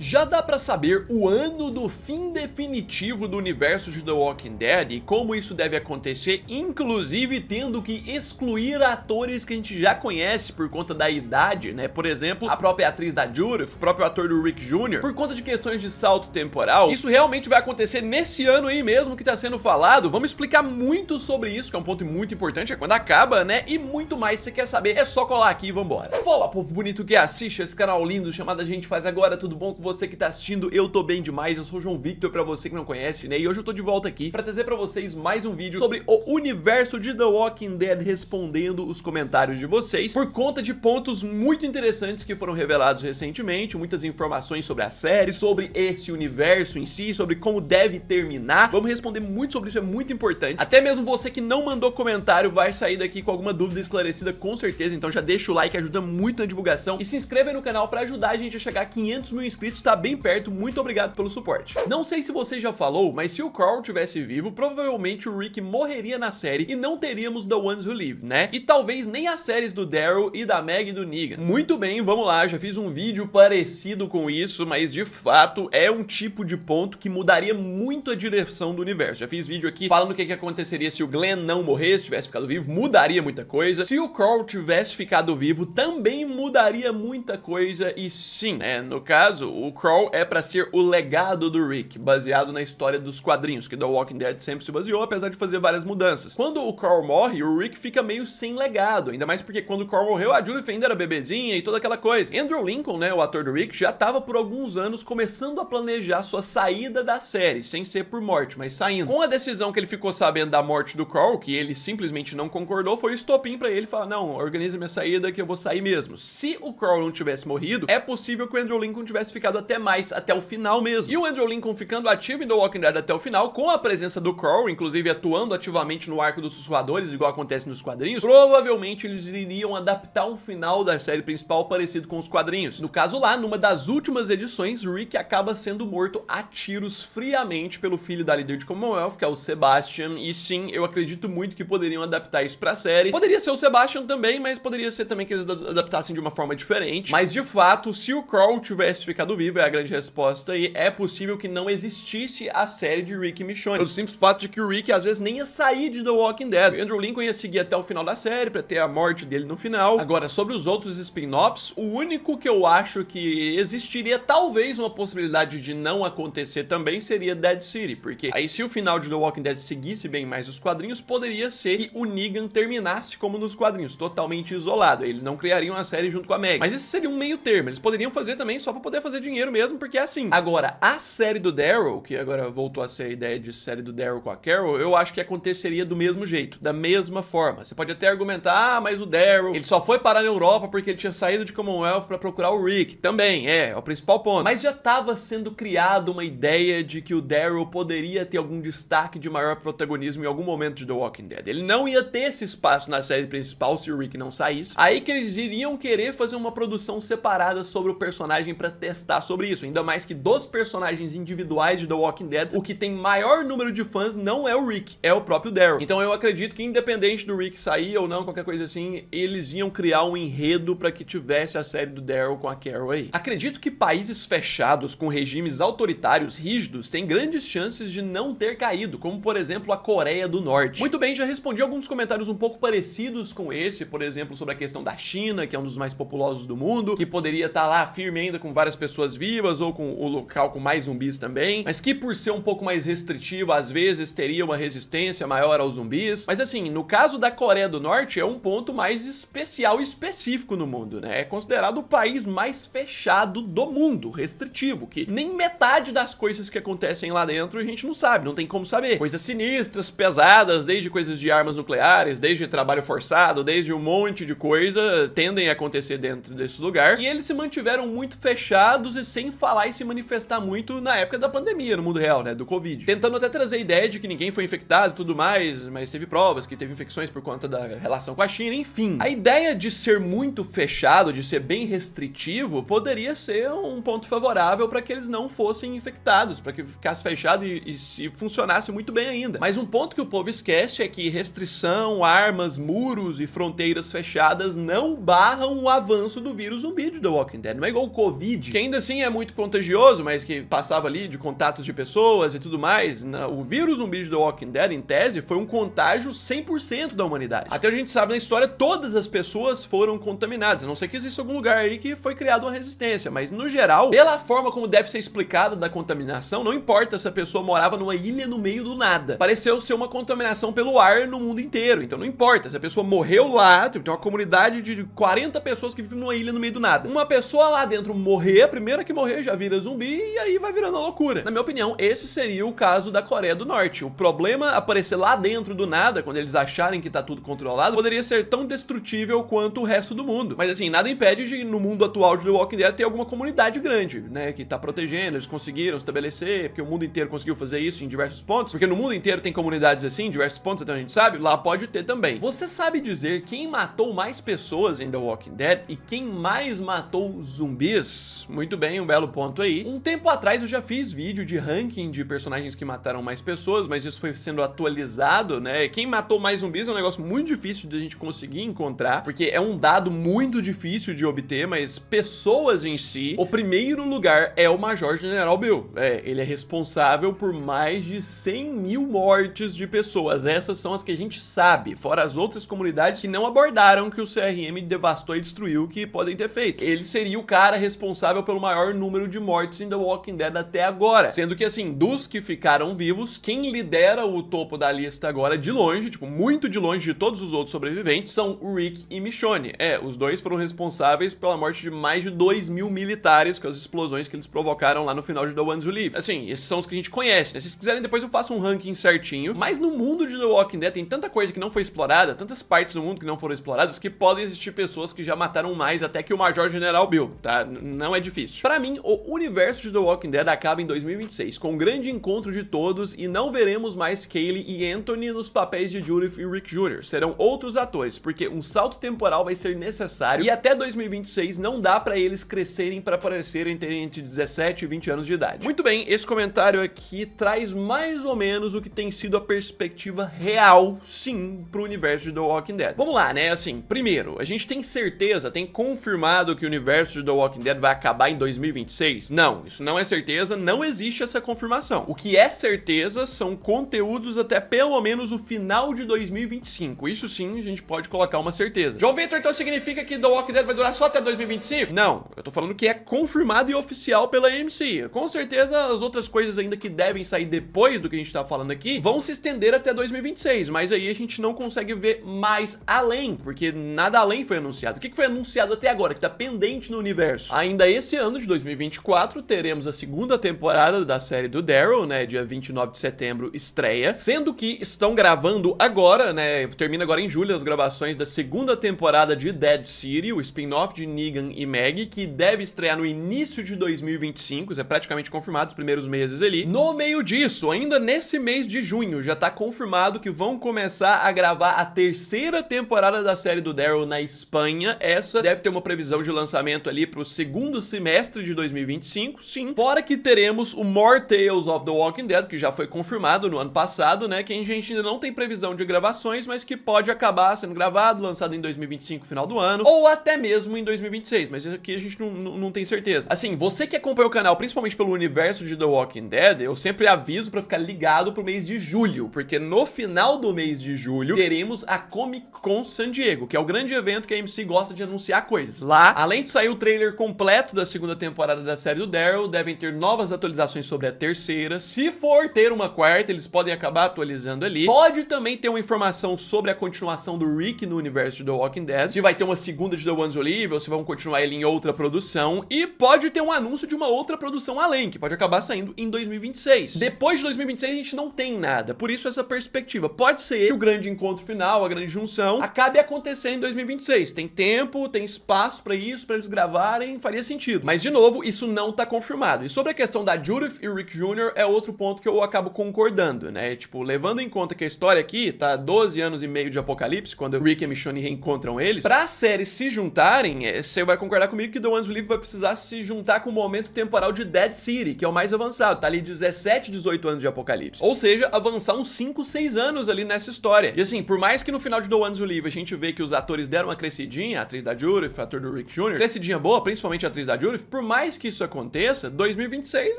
Já dá pra saber o ano do fim definitivo do universo de The Walking Dead e como isso deve acontecer, inclusive tendo que excluir atores que a gente já conhece por conta da idade, né? Por exemplo, a própria atriz da Judith, o próprio ator do Rick Jr., por conta de questões de salto temporal. Isso realmente vai acontecer nesse ano aí mesmo que tá sendo falado. Vamos explicar muito sobre isso, que é um ponto muito importante, é quando acaba, né? E muito mais, se você quer saber, é só colar aqui e vambora. Fala, povo bonito que assiste esse canal lindo chamado A Gente Faz Agora, tudo bom com você que tá assistindo? Eu tô bem demais, eu sou o João Victor, pra você que não conhece, né? E hoje eu tô de volta aqui pra trazer pra vocês mais um vídeo sobre o universo de The Walking Dead, respondendo os comentários de vocês, por conta de pontos muito interessantes que foram revelados recentemente, muitas informações sobre a série, sobre esse universo em si, sobre como deve terminar. Vamos responder muito sobre isso, é muito importante. Até mesmo você que não mandou comentário vai sair daqui com alguma dúvida esclarecida, com certeza. Então já deixa o like, ajuda muito na divulgação, e se inscreve aí no canal pra ajudar a gente a chegar a 500 mil inscritos, tá bem perto. Muito obrigado pelo suporte. Não sei se você já falou, mas se o Carl tivesse vivo, provavelmente o Rick morreria na série e não teríamos The Ones Who Live, né? E talvez nem as séries do Daryl e da Meg e do Negan. Muito bem, vamos lá, já fiz um vídeo parecido com isso, mas de fato é um tipo de ponto que mudaria muito a direção do universo. Já fiz vídeo aqui falando o que aconteceria se o Glenn não morresse, tivesse ficado vivo, mudaria muita coisa. Se o Carl tivesse ficado vivo, também mudaria muita coisa. E sim, né, no caso, o Carl é pra ser o legado do Rick, baseado na história dos quadrinhos, que The Walking Dead sempre se baseou, apesar de fazer várias mudanças. Quando o Carl morre, o Rick fica meio sem legado, ainda mais porque quando o Carl morreu, a Judith ainda era bebezinha e toda aquela coisa. Andrew Lincoln, né, o ator do Rick, já tava por alguns anos começando a planejar sua saída da série, sem ser por morte, mas saindo. Com a decisão que ele ficou sabendo da morte do Carl, que ele simplesmente não concordou, foi o estopim pra ele falar, não, organiza minha saída que eu vou sair mesmo. Se o Carl não tivesse morrido, é possível que o Andrew Lincoln tivesse ficado até mais, até o final mesmo. E o Andrew Lincoln ficando ativo em The Walking Dead até o final, com a presença do Carl, inclusive atuando ativamente no arco dos sussurradores, igual acontece nos quadrinhos, provavelmente eles iriam adaptar um final da série principal parecido com os quadrinhos. No caso lá, numa das últimas edições, Rick acaba sendo morto a tiros friamente pelo filho da líder de Commonwealth, que é o Sebastian, e sim, eu acredito muito que poderiam adaptar isso pra série. Poderia ser o Sebastian também, mas poderia ser também que eles adaptassem de uma forma diferente. Mas de fato, se o Carl tivesse ficado vivo, é a grande resposta aí, é possível que não existisse a série de Rick e Michonne. Pelo simples fato de que o Rick às vezes nem ia sair de The Walking Dead. O Andrew Lincoln ia seguir até o final da série pra ter a morte dele no final. Agora, sobre os outros spin-offs, o único que eu acho que existiria talvez uma possibilidade de não acontecer também seria Dead City, porque aí se o final de The Walking Dead seguisse bem mais os quadrinhos, poderia ser que o Negan terminasse como nos quadrinhos, totalmente isolado. Eles não criariam a série junto com a Meg. Mas esse seria um meio termo. Eles poderiam fazer também só pra poder fazer dinheiro mesmo, porque é assim. Agora, a série do Daryl, que agora voltou a ser a ideia de série do Daryl com a Carol, eu acho que aconteceria do mesmo jeito, da mesma forma. Você pode até argumentar, ah, mas o Daryl, ele só foi parar na Europa porque ele tinha saído de Commonwealth pra procurar o Rick. Também, é o principal ponto. Mas já tava sendo criada uma ideia de que o Daryl poderia ter algum destaque de maior protagonismo em algum momento de The Walking Dead. Ele não ia ter esse espaço na série principal se o Rick não saísse. Aí que eles iriam querer fazer uma produção separada sobre o personagem pra testar sobre isso. Ainda mais que dos personagens individuais de The Walking Dead, o que tem maior número de fãs não é o Rick, é o próprio Daryl. Então eu acredito que independente do Rick sair ou não, qualquer coisa assim, eles iam criar um enredo pra que tivesse a série do Daryl com a Carol aí. Acredito que países fechados com regimes autoritários rígidos têm grandes chances de não ter caído, como por exemplo a Coreia do Norte. Muito bem, já respondi alguns comentários um pouco parecidos com esse, por exemplo, sobre a questão da China, que é um dos mais populosos do mundo, que poderia estar lá firme ainda com várias pessoas vivas ou com o local com mais zumbis também, mas que por ser um pouco mais restritivo, às vezes teria uma resistência maior aos zumbis. Mas assim, no caso da Coreia do Norte, é um ponto mais especial e específico no mundo, né? É considerado o país mais fechado do mundo, restritivo, que nem metade das coisas que acontecem lá dentro a gente não sabe, não tem como saber. Coisas sinistras, pesadas, desde coisas de armas nucleares, desde trabalho forçado, desde um monte de coisa, tendem a acontecer dentro desse lugar. E eles se mantiveram muito fechados e sem falar e se manifestar muito na época da pandemia, no mundo real, né, do Covid. Tentando até trazer a ideia de que ninguém foi infectado e tudo mais, mas teve provas que teve infecções por conta da relação com a China, enfim. A ideia de ser muito fechado, de ser bem restritivo, poderia ser um ponto favorável para que eles não fossem infectados, para que ficasse fechado e se funcionasse muito bem ainda. Mas um ponto que o povo esquece é que restrição, armas, muros e fronteiras fechadas não barram o avanço do vírus zumbi de The Walking Dead. Não é igual o Covid, que ainda assim é muito contagioso, mas que passava ali de contatos de pessoas e tudo mais. O vírus zumbi de The Walking Dead, em tese, foi um contágio 100% da humanidade. Até a gente sabe na história, todas as pessoas foram contaminadas, a não ser que exista algum lugar aí que foi criada uma resistência, mas no geral, pela forma como deve ser explicada da contaminação, não importa se a pessoa morava numa ilha no meio do nada. Pareceu ser uma contaminação pelo ar no mundo inteiro, então não importa se a pessoa morreu lá, tem uma comunidade de 40 pessoas que vivem numa ilha no meio do nada. Uma pessoa lá dentro morrer, a primeira que morrer já vira zumbi e aí vai virando a loucura. Na minha opinião, esse seria o caso da Coreia do Norte. O problema aparecer lá dentro do nada, quando eles acharem que tá tudo controlado, poderia ser tão destrutível quanto o resto do mundo. Mas assim, nada impede de, no mundo atual de The Walking Dead, ter alguma comunidade grande, né, que tá protegendo, eles conseguiram estabelecer, porque o mundo inteiro conseguiu fazer isso em diversos pontos, porque no mundo inteiro tem comunidades assim, em diversos pontos, então a gente sabe, lá pode ter também. Você sabe dizer quem matou mais pessoas em The Walking Dead e quem mais matou zumbis? Muito bem, um belo ponto aí. Um tempo atrás eu já fiz vídeo de ranking de personagens que mataram mais pessoas, mas isso foi sendo atualizado, né? Quem matou mais zumbis é um negócio muito difícil de a gente conseguir encontrar, porque é um dado muito difícil de obter, mas pessoas em si, o primeiro lugar é o Major General Bill. Ele é responsável por mais de 100 mil mortes de pessoas. Essas são as que a gente sabe, fora as outras comunidades que não abordaram que o CRM devastou e destruiu, que podem ter feito. Ele seria o cara responsável pelo maior número de mortes em The Walking Dead até agora, sendo que assim, dos que ficaram vivos, quem lidera o topo da lista agora de longe, tipo, muito de longe de todos os outros sobreviventes, são o Rick e Michonne. Os dois foram responsáveis pela morte de mais de 2.000 militares com as explosões que eles provocaram lá no final de The Ones Who Live. Assim, esses são os que a gente conhece, né? Se vocês quiserem, depois eu faço um ranking certinho, mas no mundo de The Walking Dead tem tanta coisa que não foi explorada, tantas partes do mundo que não foram exploradas, que podem existir pessoas que já mataram mais até que o Major General Bill, tá? Não é difícil. Pra mim, o universo de The Walking Dead acaba em 2026, com um grande encontro de todos, e não veremos mais Kaylee e Anthony nos papéis de Judith e Rick Jr. Serão outros atores, porque um salto temporal vai ser necessário, e até 2026 não dá pra eles crescerem pra parecerem terem entre 17 e 20 anos de idade. Muito bem, esse comentário aqui traz mais ou menos o que tem sido a perspectiva real, sim, pro universo de The Walking Dead. Vamos lá, né? Assim, primeiro, a gente tem certeza, tem confirmado que o universo de The Walking Dead vai acabar em 2026? Não, isso não é certeza, não existe essa confirmação. O que é certeza são conteúdos até pelo menos o final de 2025. Isso sim, a gente pode colocar uma certeza. João Vitor, então significa que The Walking Dead vai durar só até 2025? Não, eu tô falando que é confirmado e oficial pela AMC. Com certeza as outras coisas ainda que devem sair depois do que a gente tá falando aqui vão se estender até 2026, mas aí a gente não consegue ver mais além, porque nada além foi anunciado. O que foi anunciado até agora, que tá pendente no universo? Ainda esse ano de 2024 teremos a segunda temporada da série do Daryl, né, dia 29 de setembro estreia, sendo que estão gravando agora, né, termina agora em julho as gravações da segunda temporada de Dead City, o spin-off de Negan e Maggie, que deve estrear no início de 2025, isso é praticamente confirmado, os primeiros meses ali. No meio disso, ainda nesse mês de junho, já tá confirmado que vão começar a gravar a terceira temporada da série do Daryl na Espanha. Essa deve ter uma previsão de lançamento ali pro segundo semestre de 2025, sim. Fora que teremos o More Tales of the Walking Dead, que já foi confirmado no ano passado, né, que a gente ainda não tem previsão de gravações, mas que pode acabar sendo gravado, lançado em 2025, final do ano, ou até mesmo em 2026, mas aqui a gente não tem certeza. Assim, você que acompanha o canal, principalmente pelo universo de The Walking Dead, eu sempre aviso pra ficar ligado pro mês de julho, porque no final do mês de julho teremos a Comic Con San Diego, que é o grande evento que a AMC gosta de anunciar coisas. Lá, além de sair o trailer completo da segunda temporada da série do Daryl, devem ter novas atualizações sobre a terceira. Se for ter uma quarta, eles podem acabar atualizando ali. Pode também ter uma informação sobre a continuação do Rick no universo de The Walking Dead, se vai ter uma segunda de The Ones Who Live, ou se vão continuar ele em outra produção, e pode ter um anúncio de uma outra produção além, que pode acabar saindo em 2026. Depois de 2026 a gente não tem nada, por isso essa perspectiva. Pode ser que o grande encontro final, a grande junção, acabe acontecendo em 2026. Tem tempo, tem espaço pra isso, pra eles gravarem, faria sentido. Mas, de novo, isso não tá confirmado. E sobre a questão da Judith e Rick Jr. é outro ponto que eu acabo concordando, né? Tipo, levando em conta que a história aqui tá 12 anos e meio de apocalipse, quando o Rick e a Michonne reencontram eles, pra séries se juntarem, você vai concordar comigo que The Ones Who Live vai precisar se juntar com o momento temporal de Dead City, que é o mais avançado, tá ali 17, 18 anos de apocalipse. Ou seja, avançar uns 5, 6 anos ali nessa história. E assim, por mais que no final de The Ones Who Live a gente vê que os atores deram uma crescidinha, a atriz da Judith, o ator do Rick Jr., crescidinha boa, principalmente a atriz da Judith, por mais que isso aconteça, 2026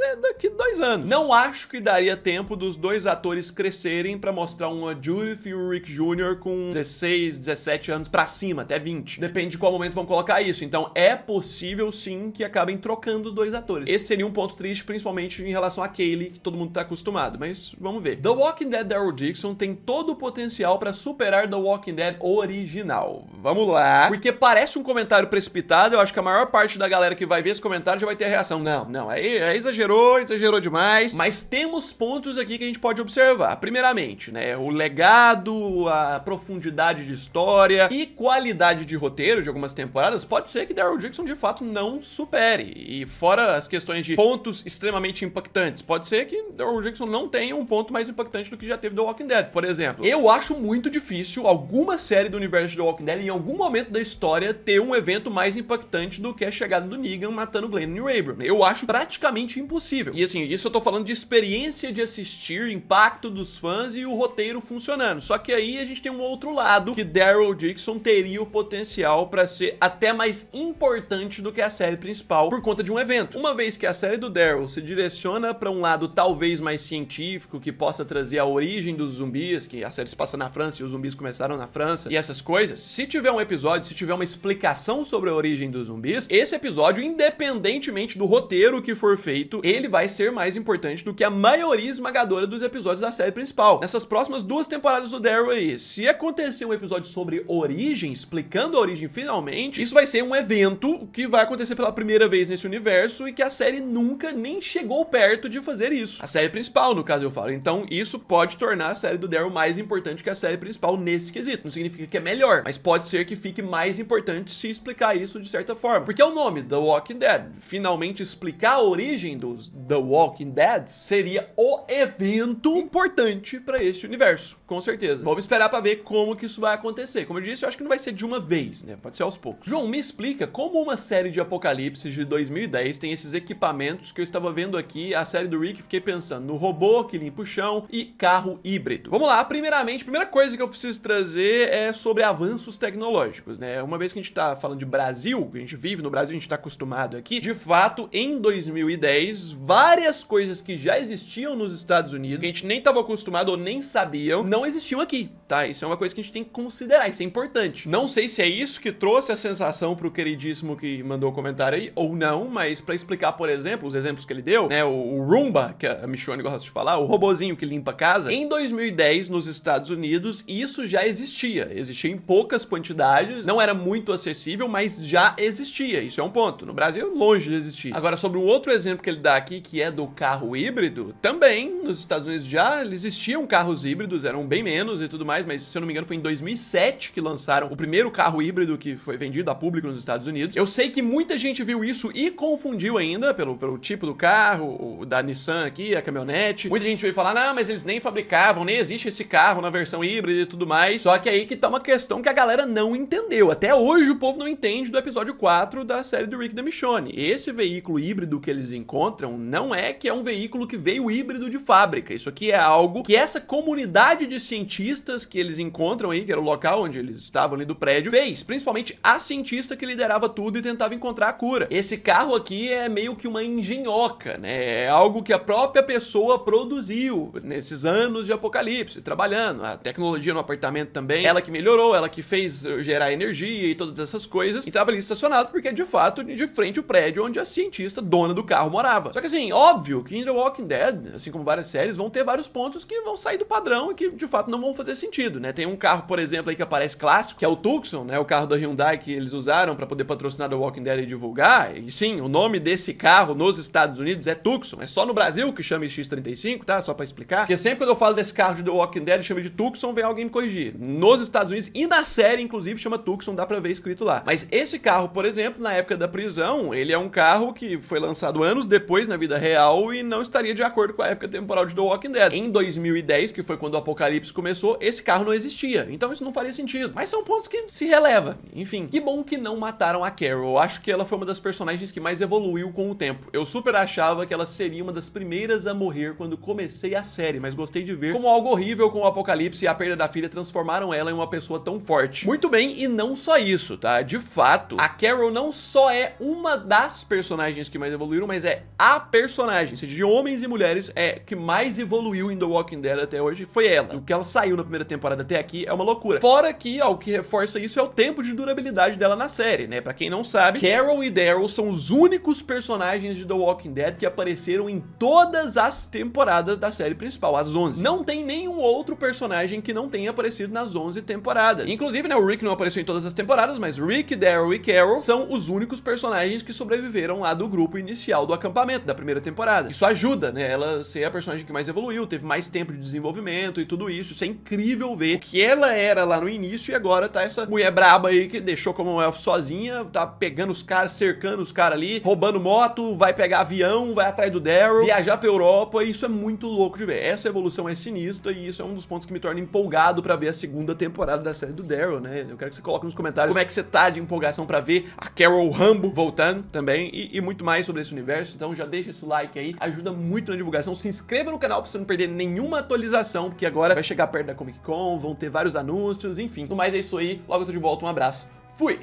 é daqui 2 anos. Não acho que daria tempo dos dois atores crescerem pra mostrar uma Judith e o Rick Jr. com 16, 17 anos pra cima, até 20. Depende de qual momento vão colocar isso. Então é possível sim que acabem trocando os dois atores. Esse seria um ponto triste, principalmente em relação a Kaylee, que todo mundo tá acostumado, mas vamos ver. The Walking Dead Daryl Dixon tem todo o potencial pra superar The Walking Dead original. Vamos lá. Porque parece um comentário precipitado, eu acho que a maior parte da galera que vai ver esse comentário já vai ter a reação. Não, aí exagerou demais. Mas temos pontos aqui que a gente pode observar. Primeiramente, né, o legado, a profundidade de história e qualidade de roteiro de algumas temporadas, pode ser que Daryl Dixon de fato não supere. E fora as questões de pontos extremamente impactantes, pode ser que Daryl Dixon não tenha um ponto mais impactante do que já teve The Walking Dead, por exemplo. Eu acho muito difícil alguma série do universo de The Walking Dead em algum momento da história ter um evento mais impactante do que a chegada do Negan matando Glenn e o Abram. Eu acho praticamente impossível. E assim, isso eu tô falando de experiência de assistir, impacto dos fãs e o roteiro funcionando. Só que aí a gente tem um outro lado, que Daryl Dixon teria o potencial pra ser até mais importante do que a série principal por conta de um evento. Uma vez que a série do Daryl se direciona pra um lado talvez mais científico, que possa trazer a origem dos zumbis, que a série se passa na França e os zumbis começaram na França, e essas coisas, se tiver um episódio, se tiver uma explicação sobre a origem dos zumbis, esse episódio, independentemente do roteiro que for feito, ele vai ser mais importante do que a maioria esmagadora dos episódios da série principal. Nessas próximas 2 temporadas do Daryl aí, se acontecer um episódio sobre origem, explicando a origem finalmente, isso vai ser um evento que vai acontecer pela primeira vez nesse universo e que a série nunca nem chegou perto de fazer isso. A série principal, no caso eu falo. Então isso pode tornar a série do Daryl mais importante que a série principal nesse quesito. Não significa que é melhor, mas pode ser que fique mais importante se explicar isso de certa forma. Porque é o nome, The Walking Dead. Finalmente explicar a origem dos The Walking Dead seria o evento importante pra este universo, com certeza. Vamos esperar pra ver como que isso vai acontecer. Como eu disse, eu acho que não vai ser de uma vez, né? Pode ser aos poucos. João, me explica como uma série de apocalipse de 2010 tem esses equipamentos que eu estava vendo aqui, a série do Rick, fiquei pensando no robô que limpa o chão e carro híbrido. Vamos lá, primeiramente, a primeira coisa que eu preciso trazer é sobre avanços tecnológicos, né? Uma vez que a gente tá falando de Brasil, que a gente vive no Brasil, a gente tá acostumado aqui, de fato, em 2010, várias coisas que já existiam nos Estados Unidos, que a gente nem tava acostumado ou nem sabiam, não existiam aqui, tá? Isso é uma coisa que a gente tem que considerar, isso é importante. Não sei se é isso que trouxe a sensação pro queridíssimo que mandou o comentário aí, ou não, mas pra explicar, por exemplo, os exemplos que ele deu, né? O Roomba, que a Michonne gosta de falar, o robozinho que limpa a casa, em 2010, nos Estados Unidos, isso já existia. Existia em poucas quantidades, não era muito acessível, mas já existia. Isso é um ponto. No Brasil, longe de existir. Agora, sobre um outro exemplo que ele dá aqui, que é do carro híbrido, também nos Estados Unidos já existiam carros híbridos, eram bem menos e tudo mais, mas se eu não me engano foi em 2007 que lançaram o primeiro carro híbrido que foi vendido a público nos Estados Unidos. Eu sei que muita gente viu isso e confundiu ainda pelo tipo do carro, o da Nissan aqui, a caminhonete. Muita gente veio falar, não, mas eles nem fabricavam, nem existe esse carro na versão híbrida e tudo mais. Só que aí que tá uma questão que a galera não entendeu. Até hoje o povo não entende do episódio 4 da série do Rick e da Michonne. Esse veículo híbrido que eles encontram não é que é um veículo que veio híbrido de fábrica. Isso aqui é algo que essa comunidade de cientistas que eles encontram aí, que era o local onde eles estavam ali do prédio, fez. Principalmente a cientista que liderava tudo e tentava encontrar a cura. Esse carro aqui é meio que uma engenhoca, né? É algo que a própria pessoa produziu nesses anos de apocalipse, trabalhando. A tecnologia no apartamento também, ela que melhorou, ela que fez gerar energia e todas essas coisas. E tava ali estacionado porque, de fato, de frente o prédio onde a cientista dona do carro morava. Só que assim, óbvio que em The Walking Dead, assim como várias séries, vão ter vários pontos que vão sair do padrão e que, de fato, não vão fazer sentido, né? Tem um carro, por exemplo, aí que aparece clássico, que é o Tucson, né? O carro da Hyundai que eles usaram pra poder patrocinar The Walking Dead e divulgar. E sim, o nome desse carro nos Estados Unidos é Tucson. É só no Brasil que chama X35, tá? Só pra explicar. Porque sempre quando eu falo desse carro de The Walking Dead e chama de Tucson, vem alguém me corrigir. Nos Estados Unidos e na série, inclusive, chama Tucson, dá pra ver escrito lá. Mas esse carro, por exemplo, na época da prisão, ele é um carro que foi lançado anos depois na vida real e não estaria de acordo com a época temporal de The Walking Dead. Em 2010, que foi quando o apocalipse começou, esse carro não existia, então isso não faria sentido. Mas são pontos que se releva. Enfim, que bom que não mataram a Carol. Eu acho que ela foi uma das personagens que mais evoluiu com o tempo. Eu super achava que ela seria uma das primeiras a morrer quando comecei a série, mas gostei de ver como algo horrível com o apocalipse e a perda da filha transformaram ela em uma pessoa tão forte. Muito bem, e não só isso, tá? De fato, a Carol não só é uma das personagens que mais evoluíram, mas é a personagem, seja de homens e mulheres, que mais evoluiu em The Walking Dead até hoje foi ela. O que ela saiu na primeira temporada até aqui é uma loucura. Fora que, o que reforça isso é o tempo de durabilidade dela na série, né? Pra quem não sabe, Carol e Daryl são os únicos personagens de The Walking Dead que apareceram em todas as temporadas da série principal, as 11. Não tem nenhum outro personagem que não tenha aparecido nas 11 temporadas. Inclusive, né, o Rick não apareceu em todas as temporadas, mas Rick, Daryl e Carol são os únicos personagens que sobreviveram lá do grupo inicial do acampamento da primeira temporada. Isso ajuda, né, ela ser a personagem que mais evoluiu, teve mais tempo de desenvolvimento e tudo isso. Isso é incrível ver o que ela era lá no início e agora tá essa mulher braba aí que deixou como elfo sozinha, tá pegando os caras, cercando os caras ali, roubando moto, vai pegar avião, vai atrás do Daryl, viajar pra Europa, e isso é muito louco de ver. Essa evolução é sinistra e isso é um dos pontos que me torna empolgado pra ver a segunda temporada da série do Daryl, né? Eu quero que você coloque nos comentários como é que você tá de empolgação pra ver a Carol Rambo voltando também e muito mais sobre esse universo. Então já deixa esse like aí, ajuda muito na divulgação. Se inscreva no canal pra você não perder nenhuma atualização, porque agora vai chegar perto da Comic Con, vão ter vários anúncios, enfim. No mais é isso aí, logo eu tô de volta, um abraço, fui!